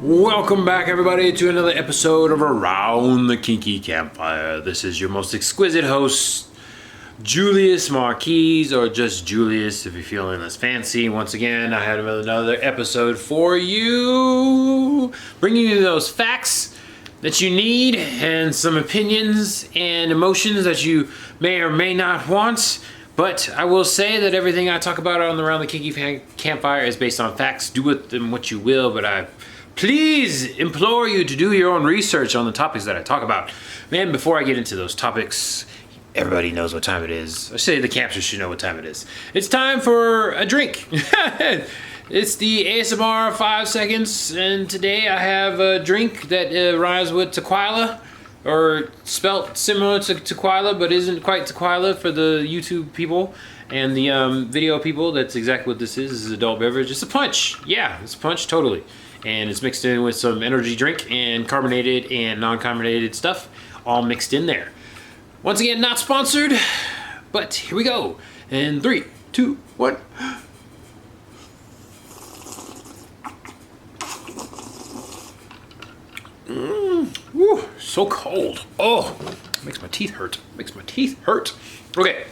Welcome back, everybody, to another episode of Around the Kinky Campfire. This is your most exquisite host, Julius Marquise, or just Julius if you're feeling less fancy. Once again, I had another episode for you, bringing you those facts that you need and some opinions and emotions that you may or may not want. But I will say that everything I talk about on Around the Kinky Campfire is based on facts. Do with them what you will, but I please implore you to do your own research on the topics that I talk about. Man, before I get into those topics, everybody knows what time it is. I say the campsters should know what time it is. It's time for a drink. It's the ASMR 5 seconds, and today I have a drink that rhymes with tequila, or spelt similar to tequila, but isn't quite tequila for the YouTube people and the video people. That's exactly what this is. This is adult beverage. It's a punch. Yeah, it's a punch, totally. And it's mixed in with some energy drink and carbonated and non-carbonated stuff, all mixed in there. Once again, not sponsored, but here we go. In 3, 2, 1. Woo, so cold. Oh, makes my teeth hurt. Makes my teeth hurt. Okay,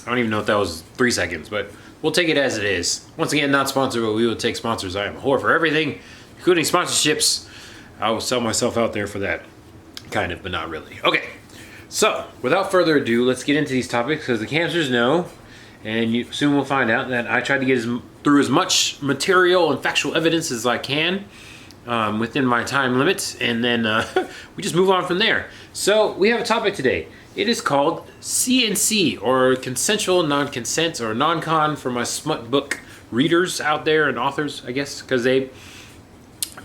I don't even know if that was 3 seconds, but we'll take it as it is. Once again, not sponsored, but we will take sponsors. I am a whore for everything, including sponsorships. I will sell myself out there for that. Kind of, but not really. Okay, so without further ado, let's get into these topics, because the cancers know, and you soon will find out that I tried to get through as much material and factual evidence as I can within my time limits, and then we just move on from there. So we have a topic today. It is called CNC, or consensual non-consent, or non-con for my smut book readers out there and authors, I guess, because they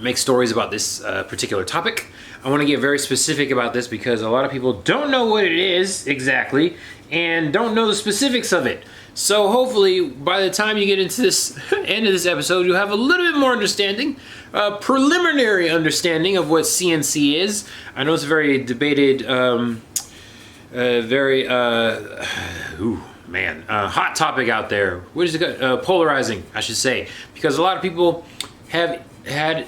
make stories about this particular topic. I want to get very specific about this because a lot of people don't know what it is exactly and don't know the specifics of it. So hopefully by the time you get into this end of this episode, you'll have a little bit more understanding, preliminary understanding of what CNC is. I know it's a very debated, hot topic out there. What is it? Polarizing, I should say, because a lot of people have had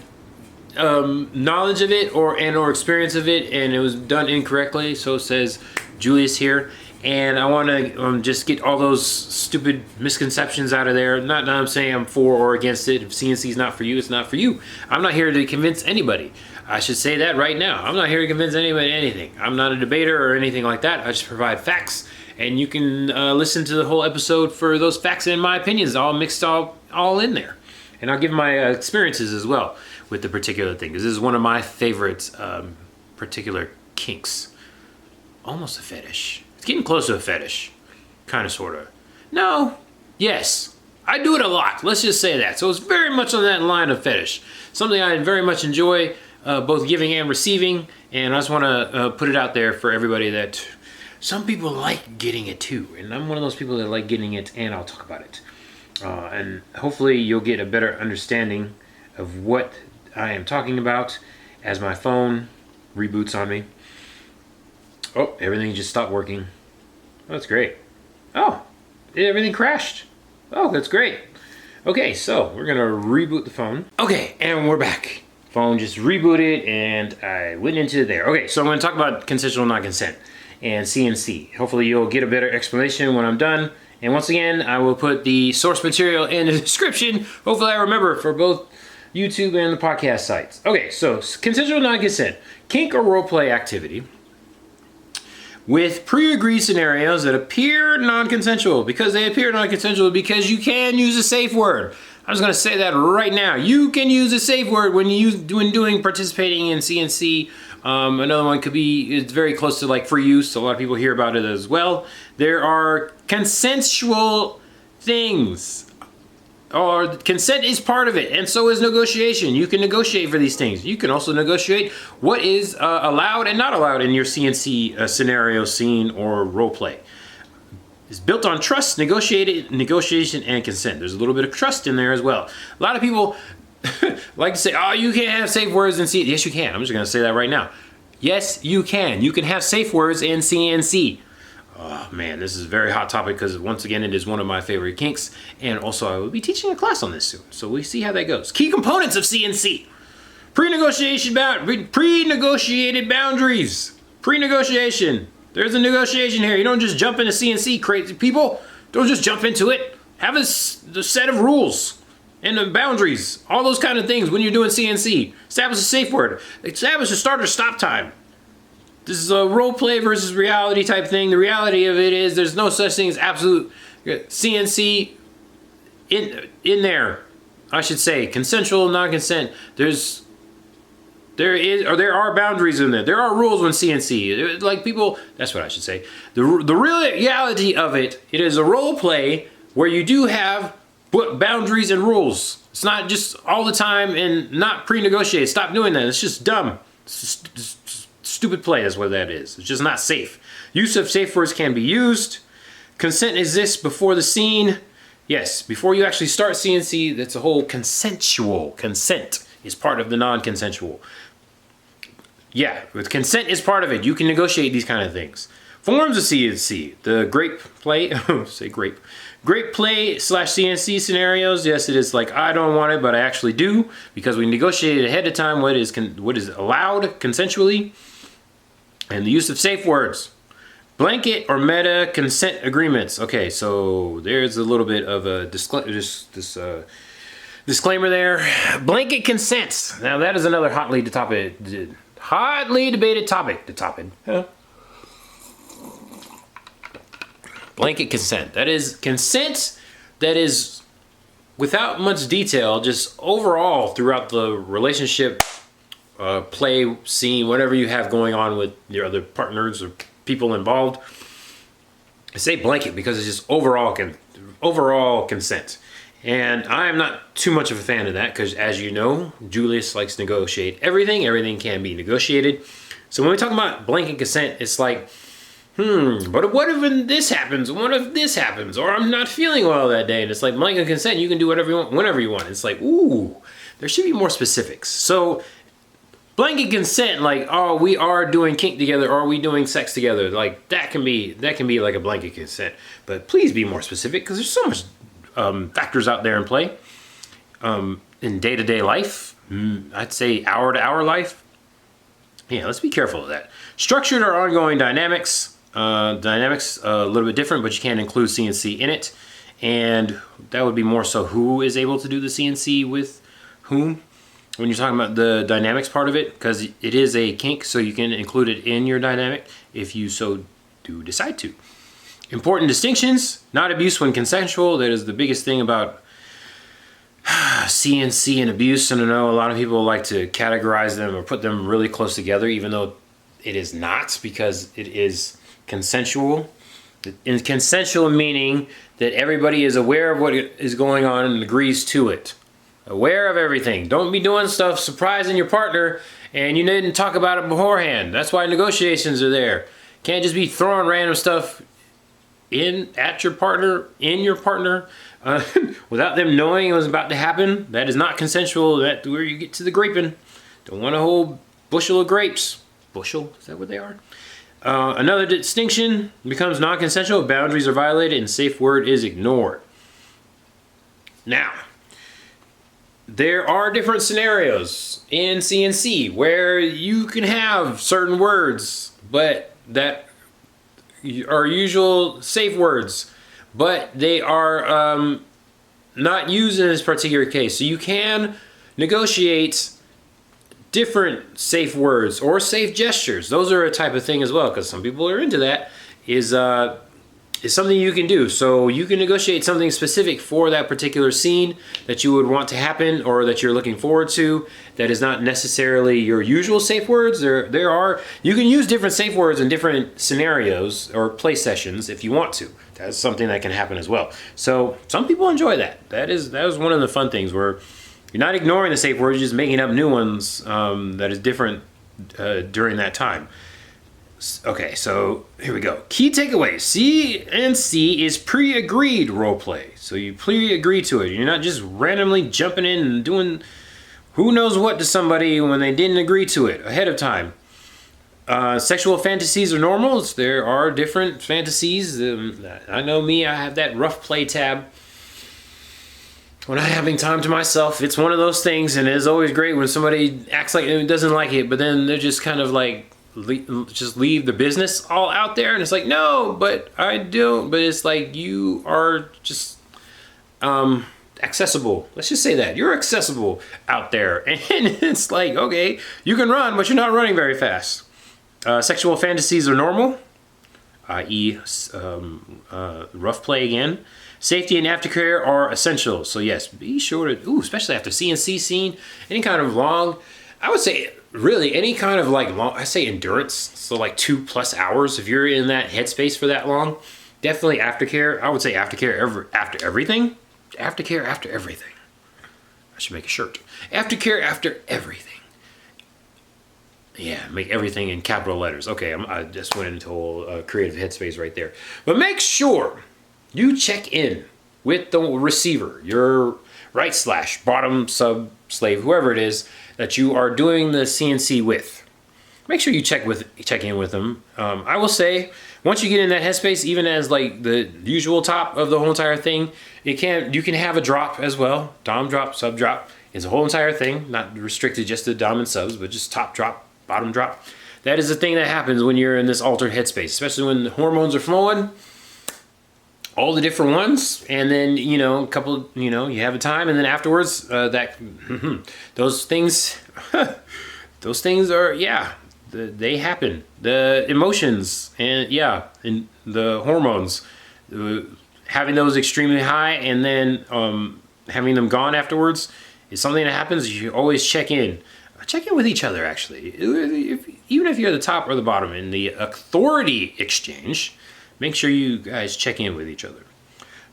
knowledge of it or experience of it, and it was done incorrectly. So says Julius here, and I want to just get all those stupid misconceptions out of there. Not that I'm saying I'm for or against it. If CNC is not for you, it's not for you. I'm not here to convince anybody. I should say that right now. I'm not here to convince anybody anything. I'm not a debater or anything like that. I just provide facts, and you can listen to the whole episode for those facts and my opinions all mixed all in there. And I'll give my experiences as well with the particular thing, because this is one of my favorite particular kinks. Almost a fetish. It's getting close to a fetish. Kind of, sort of. No. Yes. I do it a lot. Let's just say that. So it's very much on that line of fetish. Something I very much enjoy, both giving and receiving. And I just want to put it out there for everybody that some people like getting it too. And I'm one of those people that like getting it, and I'll talk about it. And hopefully you'll get a better understanding of what I am talking about as my phone reboots on me. Oh, everything just stopped working. Oh, that's great. Oh, everything crashed. Oh, that's great. Okay, so we're gonna reboot the phone. Okay, and we're back. Phone just rebooted and I went into there. Okay, so I'm gonna talk about consensual non-consent and CNC. Hopefully you'll get a better explanation when I'm done. And once again, I will put the source material in the description. Hopefully I remember for both YouTube and the podcast sites. Okay, so consensual non-consent, kink or roleplay activity with pre-agreed scenarios that appear non-consensual. Because they appear non-consensual because you can use a safe word. I'm just gonna say that right now. You can use a safe word when participating in CNC. Another one could be, it's very close to like free use, so a lot of people hear about it as well. There are consensual things, or consent is part of it, and so is negotiation. You can negotiate for these things. You can also negotiate what is allowed and not allowed in your CNC scenario, scene, or role play. It's built on trust, negotiation, and consent. There's a little bit of trust in there as well. A lot of people like to say, oh, you can't have safe words in CNC. Yes, you can. I'm just going to say that right now. Yes, you can. You can have safe words in CNC. Oh man, this is a very hot topic because once again, it is one of my favorite kinks. And also I will be teaching a class on this soon. So we see how that goes. Key components of CNC. Pre-negotiated boundaries. Pre-negotiation. There's a negotiation here. You don't just jump into CNC, crazy people. Don't just jump into it. Have a set of rules and the boundaries. All those kind of things when you're doing CNC. Establish a safe word. Establish a start or stop time. This is a role play versus reality type thing. The reality of it is there's no such thing as absolute CNC in there. I should say consensual, non-consent. There are boundaries in there. There are rules when CNC. Like people, that's what I should say. The real reality of it, it is a role play where you do have boundaries and rules. It's not just all the time and not pre-negotiated. Stop doing that. It's just dumb. It's just stupid play is what that is. It's just not safe. Use of safe words can be used. Consent exists before the scene. Yes, before you actually start CNC, that's a whole consensual. Consent is part of the non-consensual. Yeah, with consent is part of it. You can negotiate these kind of things. Forms of CNC. The grape play, say grape. Grape play / CNC scenarios. Yes, it is like, I don't want it, but I actually do. Because we negotiated ahead of time what is allowed consensually. And the use of safe words. Blanket or meta consent agreements. Okay, so there's a little bit of a disclaimer there. Blanket consents. Now that is another hotly debated topic. Blanket consent. That is consent that is without much detail, just overall throughout the relationship, play, scene, whatever you have going on with your other partners or people involved. I say blanket because it's just overall consent. And I'm not too much of a fan of that because, as you know, Julius likes to negotiate everything. Everything can be negotiated. So when we talk about blanket consent, it's like, but what if this happens? What if this happens? Or I'm not feeling well that day. And it's like blanket consent. You can do whatever you want, whenever you want. It's like, ooh, there should be more specifics. So blanket consent, like, oh, we are doing kink together, or are we doing sex together? Like that can be like a blanket consent. But please be more specific because there's so much factors out there in play. In day-to-day life, I'd say hour-to-hour life. Yeah, let's be careful of that. Structured or ongoing dynamics. Dynamics a little bit different, but you can include CNC in it. And that would be more so who is able to do the CNC with whom. When you're talking about the dynamics part of it, because it is a kink, so you can include it in your dynamic if you so do decide to. Important distinctions, not abuse when consensual. That is the biggest thing about CNC and abuse. And I know a lot of people like to categorize them or put them really close together, even though it is not, because it is consensual. And consensual meaning that everybody is aware of what is going on and agrees to it. Aware of everything. Don't be doing stuff surprising your partner and you didn't talk about it beforehand. That's why negotiations are there. Can't just be throwing random stuff in your partner, without them knowing it was about to happen. That is not consensual. That's where you get to the graping. Don't want a whole bushel of grapes. Bushel? Is that what they are? Another distinction becomes non-consensual. Boundaries are violated and safe word is ignored. Now, there are different scenarios in CNC where you can have certain words, but that are usual safe words, but they are not used in this particular case. So you can negotiate different safe words or safe gestures. Those are a type of thing as well, because some people are into that. Is something you can do. So you can negotiate something specific for that particular scene that you would want to happen or that you're looking forward to that is not necessarily your usual safe words. You can use different safe words in different scenarios or play sessions if you want to. That's something that can happen as well. So some people enjoy that. That was one of the fun things where you're not ignoring the safe words, you're just making up new ones that is different during that time. Okay, so here we go. Key takeaways. CNC is pre-agreed roleplay. So you pre-agree to it. You're not just randomly jumping in and doing who knows what to somebody when they didn't agree to it ahead of time. Sexual fantasies are normal. There are different fantasies. I know me, I have that rough play tab. when I'm having time to myself, it's one of those things, and it's always great when somebody acts like it doesn't like it, but then they're just kind of like, just leave the business all out there, and it's like, no, but I don't. But it's like, you are just accessible. Let's just say that you're accessible out there, and it's like, okay, you can run, but you're not running very fast. Sexual fantasies are normal, i.e. Rough play again. Safety and aftercare are essential. So yes, be sure to, especially after CNC scene, any kind of long, I would say really any kind of like long, I say endurance. So like 2+ hours, if you're in that headspace for that long, definitely aftercare. I would say aftercare after everything. Aftercare after everything. I should make a shirt. Aftercare after everything. Yeah, make everything in capital letters. Okay, I just went into a whole creative headspace right there. But make sure you check in with the receiver, your right / bottom sub slave, whoever it is that you are doing the CNC with. Make sure you check in with them. I will say, once you get in that headspace, even as like the usual top of the whole entire thing, you can have a drop as well. Dom drop, sub drop. It's a whole entire thing, not restricted just to dom and subs, but just top drop, bottom drop. That is the thing that happens when you're in this altered headspace, especially when the hormones are flowing. All the different ones, and then a couple, you have a time, and then afterwards, those things, those things are they happen. The emotions and and the hormones, having those extremely high, and then having them gone afterwards is something that happens. You always check in with each other. Actually, even if you're the top or the bottom in the authority exchange. Make sure you guys check in with each other.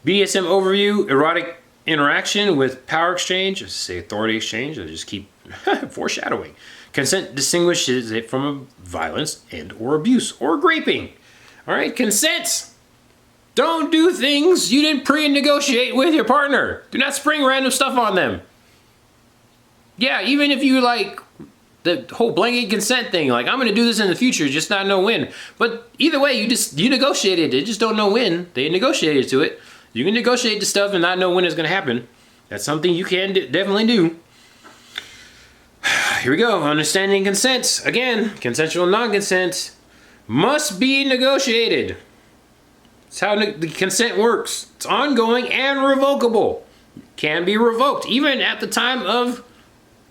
BDSM overview, erotic interaction with power exchange, say authority exchange, I just keep foreshadowing. Consent distinguishes it from violence and or abuse or raping. All right, consent. Don't do things you didn't pre-negotiate with your partner. Do not spring random stuff on them. Yeah, even if you like the whole blanket consent thing, like I'm gonna do this in the future, just not know when. But either way, you negotiated it, just don't know when. They negotiated to it. You can negotiate the stuff and not know when it's gonna happen. That's something you can definitely do. Here we go, understanding consent. Again, consensual non-consent must be negotiated. That's how the consent works. It's ongoing and revocable. Can be revoked, even at the time of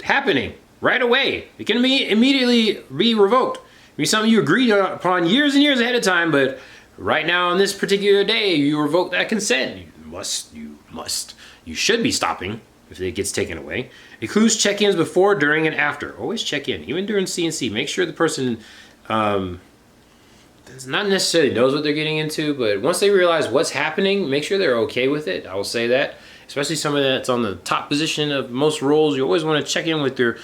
happening. Right away. It can immediately be revoked. It can be something you agreed upon years and years ahead of time, but right now on this particular day, you revoke that consent. You should be stopping if it gets taken away. Includes check-ins before, during, and after. Always check in, even during CNC. Make sure the person not necessarily knows what they're getting into, but once they realize what's happening, make sure they're okay with it. I will say that. Especially somebody that's on the top position of most roles, you always want to check in with your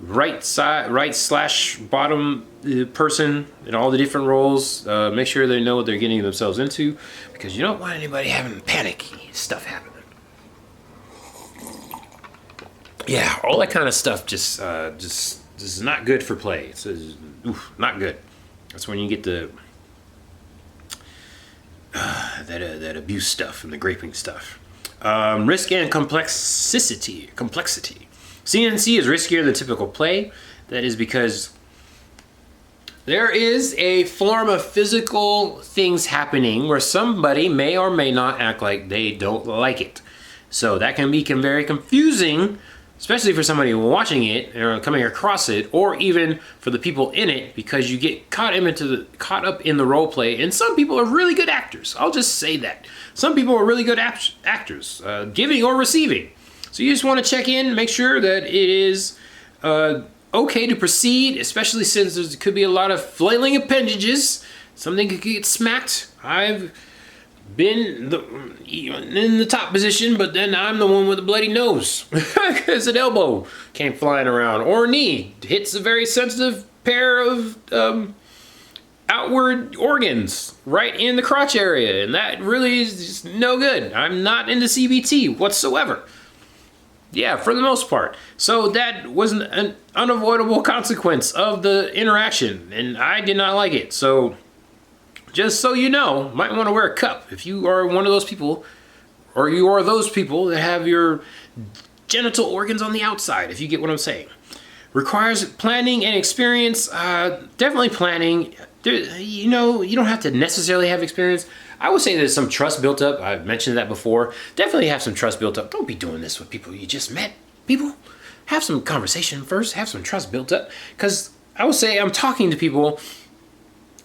right / bottom person in all the different roles. Make sure they know what they're getting themselves into, because you don't want anybody having panicky stuff happening. Yeah, all that kind of stuff just is not good for play. It's not good. That's when you get the that abuse stuff and the graping stuff. Risk and complexity. CNC is riskier than typical play. That is because there is a form of physical things happening where somebody may or may not act like they don't like it. So that can be very confusing, especially for somebody watching it or coming across it, or even for the people in it, because you get caught up in the role play. And some people are really good actors. I'll just say that. Some people are really good actors, giving or receiving. So you just want to check in, make sure that it is okay to proceed, especially since there could be a lot of flailing appendages. Something could get smacked. I've been in the top position, but then I'm the one with a bloody nose because an elbow came flying around, or a knee hits a very sensitive pair of outward organs right in the crotch area, and that really is just no good. I'm not into CBT whatsoever. Yeah, for the most part. So that was an unavoidable consequence of the interaction, and I did not like it. So just so you know, might want to wear a cup if you are one of those people or you are those people that have your genital organs on the outside, if you get what I'm saying. Requires planning and experience. Definitely planning. You don't have to necessarily have experience. I would say there's some trust built up. I've mentioned that before. Definitely have some trust built up. Don't be doing this with people you just met. People, have some conversation first. Have some trust built up. Because I would say I'm talking to people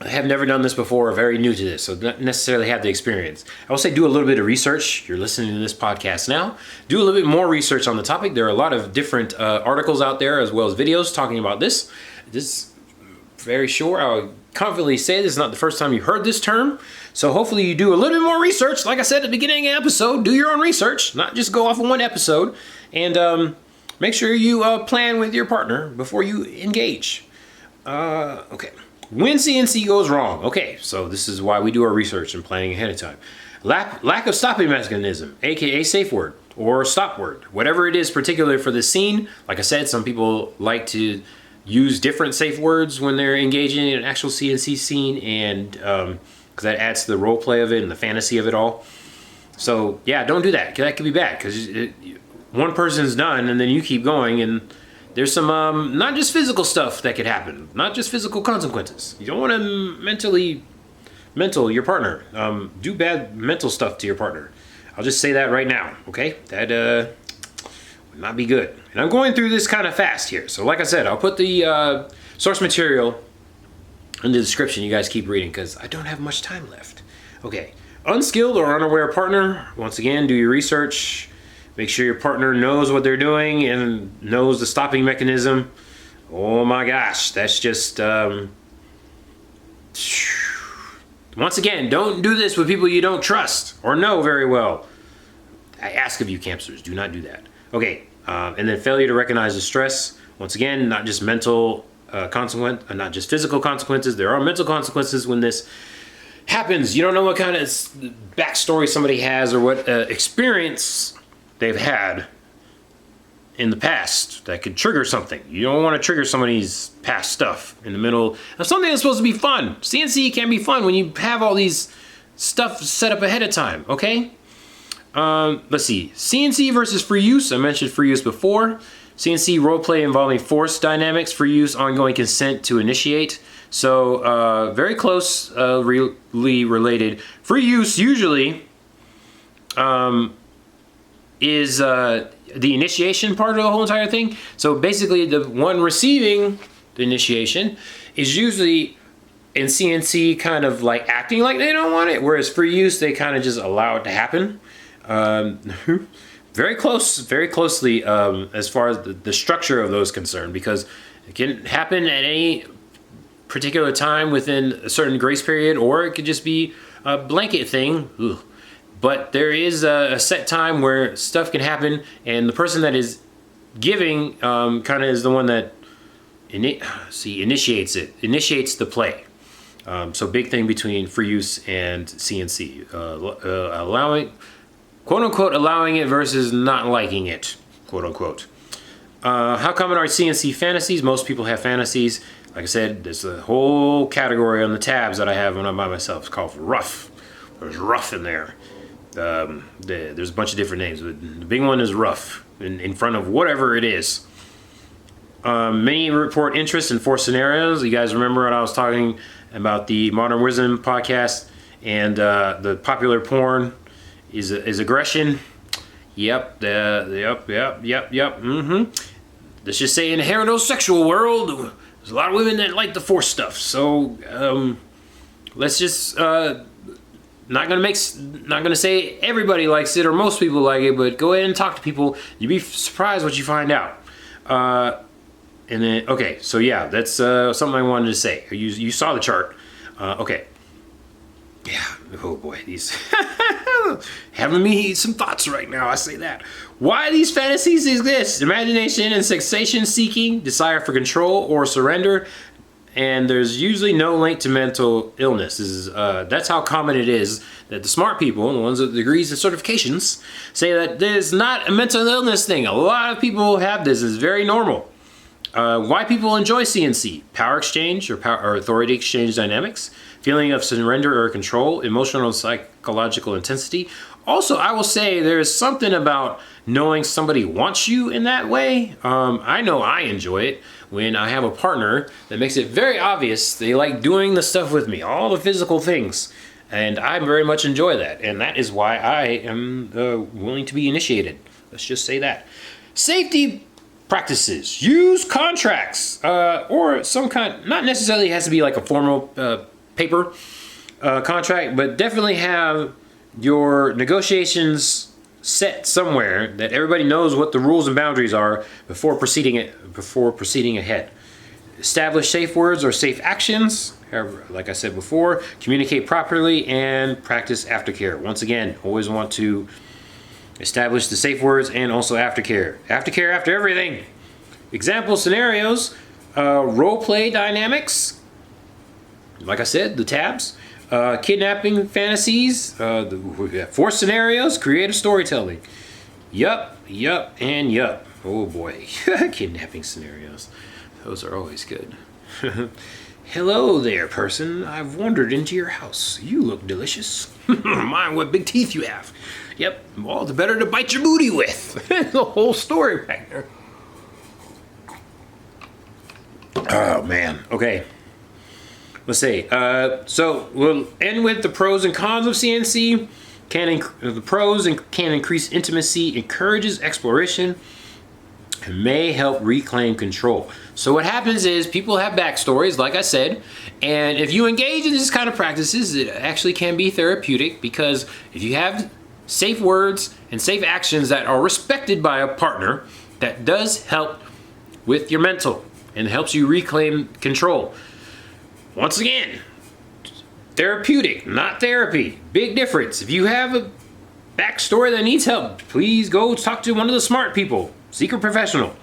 that have never done this before, or very new to this, so not necessarily have the experience. I will say do a little bit of research. You're listening to this podcast now. Do a little bit more research on the topic. There are a lot of different articles out there, as well as videos talking about this. This very sure. I would confidently say this is not the first time you've heard this term. So hopefully you do a little bit more research. Like I said at the beginning of the episode, do your own research, not just go off of one episode. And make sure you plan with your partner before you engage. Okay. When CNC goes wrong. Okay, so this is why we do our research and planning ahead of time. Lack of stopping mechanism, aka safe word or stop word, whatever it is particular for the scene. Like I said, some people like to use different safe words when they're engaging in an actual CNC scene, and because that adds to the role play of it and the fantasy of it all. So yeah, don't do that. That could be bad, because one person's done and then you keep going, and there's some not just physical stuff that could happen, not just physical consequences. You don't want to mental your partner. Do bad mental stuff to your partner. I'll just say that right now, okay? That would not be good. And I'm going through this kind of fast here. So like I said, I'll put the source material in the description. You guys keep reading, because I don't have much time left. Okay, unskilled or unaware partner. Once again, do your research. Make sure your partner knows what they're doing and knows the stopping mechanism. Oh my gosh, that's just... Once again, don't do this with people you don't trust or know very well. I ask of you, campsters, do not do that. Okay, and then failure to recognize the stress. Once again, not just mental not just physical consequences. There are mental consequences when this happens. You don't know what kind of backstory somebody has or what experience they've had in the past that could trigger something. You don't want to trigger somebody's past stuff in the middle of something that's supposed to be fun. CNC can be fun when you have all these stuff set up ahead of time, okay? Let's see. CNC versus free use. I mentioned free use before. CNC roleplay involving force dynamics, free use, ongoing consent to initiate. So very closely related. Free use usually is the initiation part of the whole entire thing. So basically the one receiving the initiation is usually in CNC kind of like acting like they don't want it, whereas free use, they kind of just allow it to happen. Very closely as far as the structure of those concerned, because it can happen at any particular time within a certain grace period, or it could just be a blanket thing. Ugh. But there is a set time where stuff can happen, and the person that is giving kind of is the one that initiates it, initiates the play. So big thing between free use and CNC. Allowing, quote unquote, allowing it versus not liking it, quote unquote. How common are CNC fantasies? Most people have fantasies. Like I said, there's a whole category on the tabs that I have when I'm by myself. It's called rough. There's rough in there. There's a bunch of different names, but the big one is rough in front of whatever it is. Many report interest in forced scenarios. You guys remember when I was talking about the Modern Wisdom podcast and the popular porn is aggression. Yep. Let's just say in the heterosexual world, there's a lot of women that like the force stuff. So let's just not gonna say everybody likes it or most people like it, but go ahead and talk to people. You'd be surprised what you find out. And then, okay, so yeah, that's something I wanted to say. You saw the chart. Okay. Yeah, oh boy, these having me some thoughts right now, I say that. Why these fantasies exist? Imagination and sensation seeking, desire for control or surrender, and there's usually no link to mental illness. That's how common it is that the smart people, the ones with degrees and certifications, say that there's not a mental illness thing. A lot of people have this. It's very normal. Why people enjoy CNC: power exchange or authority exchange dynamics, feeling of surrender or control, emotional and psychological intensity. Also, I will say there's something about knowing somebody wants you in that way. I know I enjoy it when I have a partner that makes it very obvious they like doing the stuff with me, all the physical things. And I very much enjoy that. And that is why I am willing to be initiated. Let's just say that. Safety practices: use contracts or some kind, not necessarily has to be like a formal paper contract, but definitely have your negotiations set somewhere that everybody knows what the rules and boundaries are before proceeding ahead. Establish safe words or safe actions. However, like I said before, communicate properly and practice aftercare. Once again, always want to establish the safe words and also aftercare. Aftercare after everything. Example scenarios: role play dynamics. Like I said, the tabs. Kidnapping fantasies. Forced scenarios. Creative storytelling. Yup, and yup. Oh boy. Kidnapping scenarios. Those are always good. Hello there, person. I've wandered into your house. You look delicious. My, what big teeth you have. Yep, all the better to bite your booty with. The whole story back there. Oh, man. Okay. Let's see. So we'll end with the pros and cons of CNC. The pros can increase intimacy, encourages exploration, and may help reclaim control. So what happens is people have backstories, like I said, and if you engage in this kind of practices, it actually can be therapeutic, because if you have safe words and safe actions that are respected by a partner, that does help with your mental and helps you reclaim control. Once again, therapeutic, not therapy. Big difference. If you have a backstory that needs help, please go talk to one of the smart people. Seek a professional.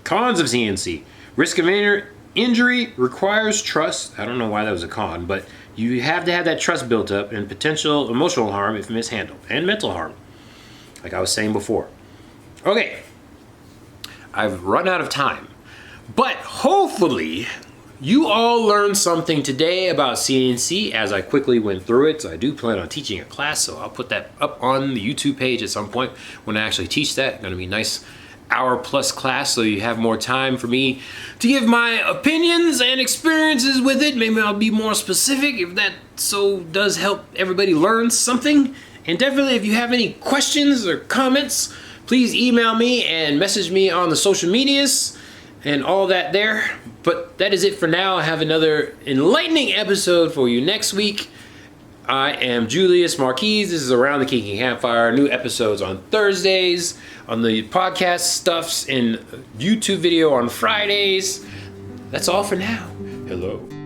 Cons of CNC: risk of injury, requires trust. I don't know why that was a con, but you have to have that trust built up, and potential emotional harm if mishandled, and mental harm, like I was saying before. Okay, I've run out of time, but hopefully you all learned something today about CNC as I quickly went through it. So I do plan on teaching a class, so I'll put that up on the YouTube page at some point when I actually teach that. It's gonna be a nice hour-plus class, so you have more time for me to give my opinions and experiences with it. Maybe I'll be more specific if that so does help everybody learn something. And definitely, if you have any questions or comments, please email me and message me on the social medias and all that there. But that is it for now. I have another enlightening episode for you next week. I am Julius Marquez. This is Around the Kinky Campfire. New episodes on Thursdays, on the podcast stuffs, and YouTube video on Fridays. That's all for now. Hello.